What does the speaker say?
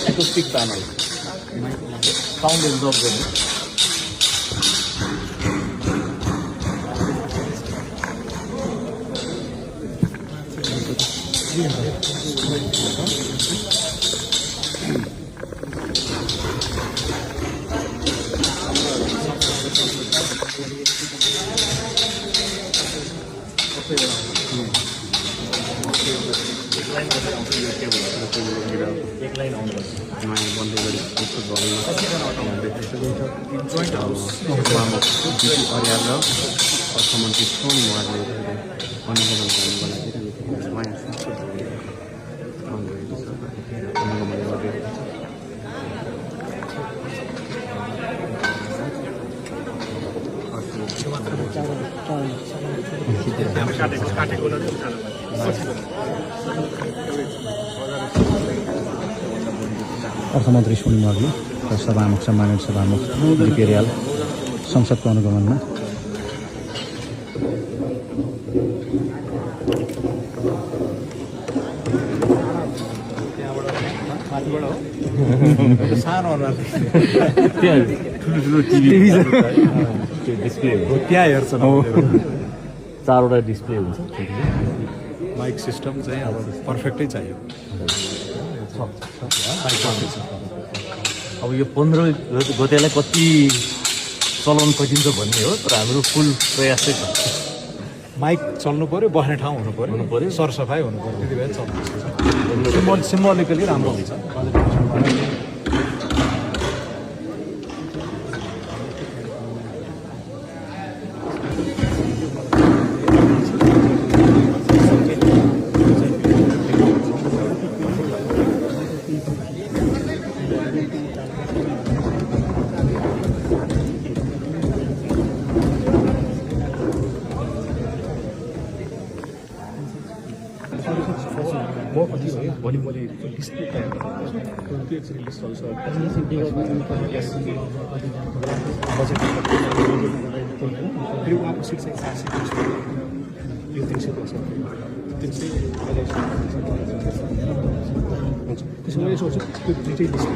Acoustic panel. Sound absorb गर्ने. एक line आउनु पर्छ नयाँ बन्दै गरी प्रस्तुत भएको जोइन्ट हाउस अर्याल र अर्थमन्त्री सोम उहाँले अनुगमन गर्नुको लागि नयाँ संस्कृत अनुगमन गरिरहेको अर्थमन्त्री सोनिम वाग्ले र सभामुख सम्मानित सभामुख डिपी अर्याल संसदको अनुगमनमा ठुलो टिभी डिस्प्ले त्यहाँ हेर्छ चारवटा डिस्प्ले हुन्छ माइक सिस्टम चाहिँ अब पर्फेक्टै चाहियो अब यो 15 गतेलाई कति चलाउन सकिन्छ भन्ने हो तर हाम्रो फुल प्रयास चाहिँ छ माइक चल्नु पर्यो बस्ने ठाउँ हुनु पर्यो सरसफाइ हुनु पर्यो त्यति बेला चल्नु सिम्बोलिकली राम्रो हुन्छ भोलि मैले लिस्ट तयार गर्छु एक्चुअली लिस्ट अल्सो सिट चाहिँ 4 सिट यो 3 सिट पर्छ 3 सिट हुन्छ त्यसो मैले सोच्छु त्यो दुईटै लिस्ट